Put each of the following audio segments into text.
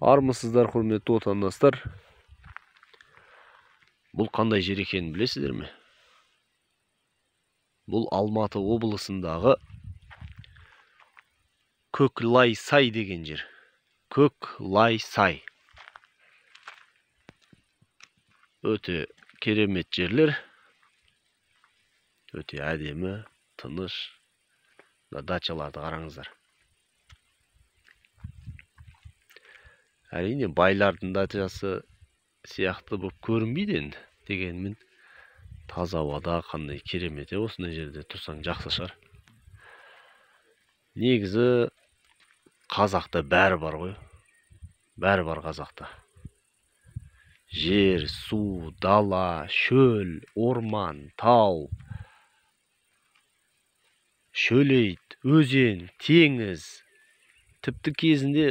Армысыздар, құрметті отандастар. Бұл қандай жер екенін білесіздер ме? Бұл Алматы облысындағы Көклайсай деген жер. Көклайсай. Өте керемет жерлер. Өте әдемі, тыныш. Дачаларды қараңыздар. Әрине байлардың дачасы сияқты болып көрінбейді енді. Дегенмен таза ауада қандай керемет. Осындай жерде тұрсаң жақсы шығар. Негізі қазақта бәрі бар ғой. Бәрі бар қазақта. Жер, су, дала, шөл, орман, тау, шөлейт, өзен, теңіз. Тіпті кезінде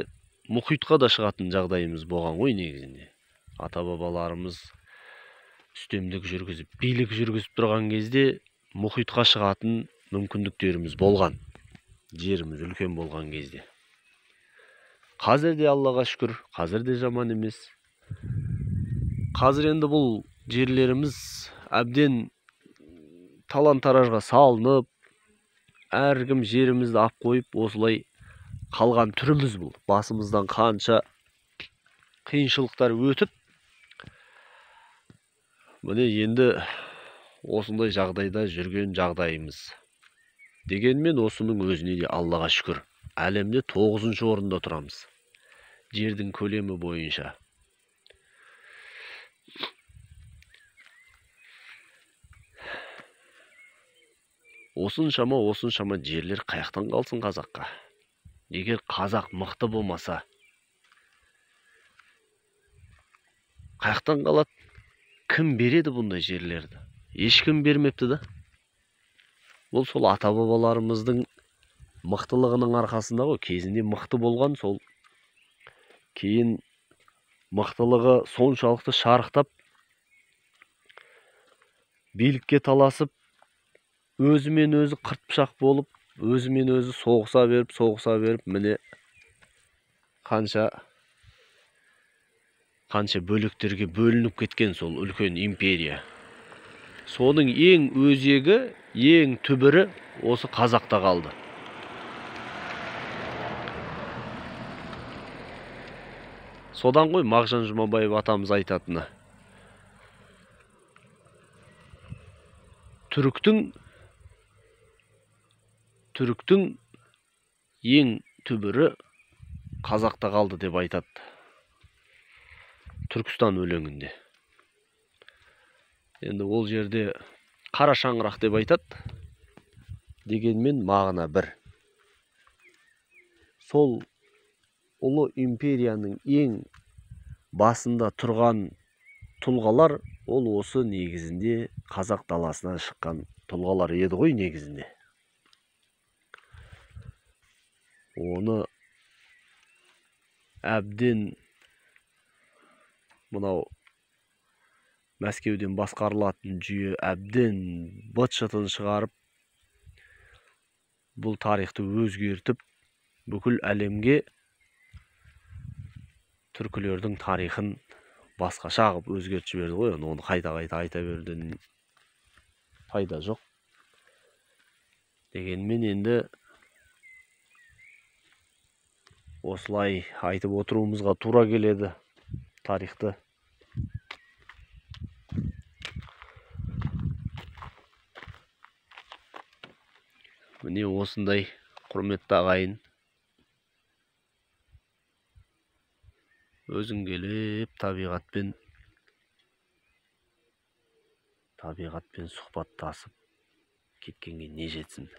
мұхитқа да шығатын жағдайымыз болған ғой негізінде. Ата-бабаларымыз үстемдік жүргізіп, билік жүргізіп тұрған кезде мұхитқа шығатын мүмкіндіктеріміз болған. Жеріміз үлкен болған кезде. Қазір де Аллаға шүкір, қазір де жаман емес. Қазір енді бұл жерлеріміз әбден талан-таражға салынып, әркім жерімізді ап қойып, осылай қалған түріміз бұл. Басымыздан қанша қиыншылықтар өтіп, міне енді осындай жағдайда жүрген жағдайымыз. Дегенмен осының өзіне де Аллаға шүкір. Әлемде 9-шы орында тұрамыз. Жердің көлемі бойынша. Осыншама жерлер қаяқтан қалсын қазаққа. Егер қазақ мықты болмаса, қаяқтан қалады? Кім береді бұндай жерлерді? Ешкім бермепті да. Бұл сол ата-бабаларымыздың мықтылығының арқасында ғой. Кезінде мықты болған, сол кейін мықтылығы соншалықты шарықтап, билікке таласып, өзімен өзі қырт пышақ болып, өзімен өзі соғыса беріп, міне қанша бөліктерге бөлініп кеткен сол үлкен империя. Соның ең өзегі, ең түбірі осы қазақта қалды. Содан ғой Мағжан Жұмабаев атамыз айтатыны. Түріктің ең түбірі қазақта қалды деп айтады. Түркістан өлеңінде. Енді ол жерде қара шаңырақ деп айтады. Дегенмен мағына бір. Сол ұлы империяның ең басында тұрған тұлғалар, ол осы негізінде қазақ даласынан шыққан тұлғалар еді ғой негізінде. Оны әбден мынау Мәскеуден басқарылатын жүйе әбден быт-шытын шығарып, бұл тарихты өзгертіп, бүкіл әлемге түркілердің тарихын басқаша қылып өзгертіп жіберді ғой. Оны қайта-қайта айта беруден пайда жоқ. Дегенмен енді осылай айтып отыруымызға тура келеді тарихты. Міне осындай құрметті ағайын. Өзің келіп табиғатпен сұхбаттасып кеткенге не жетсін.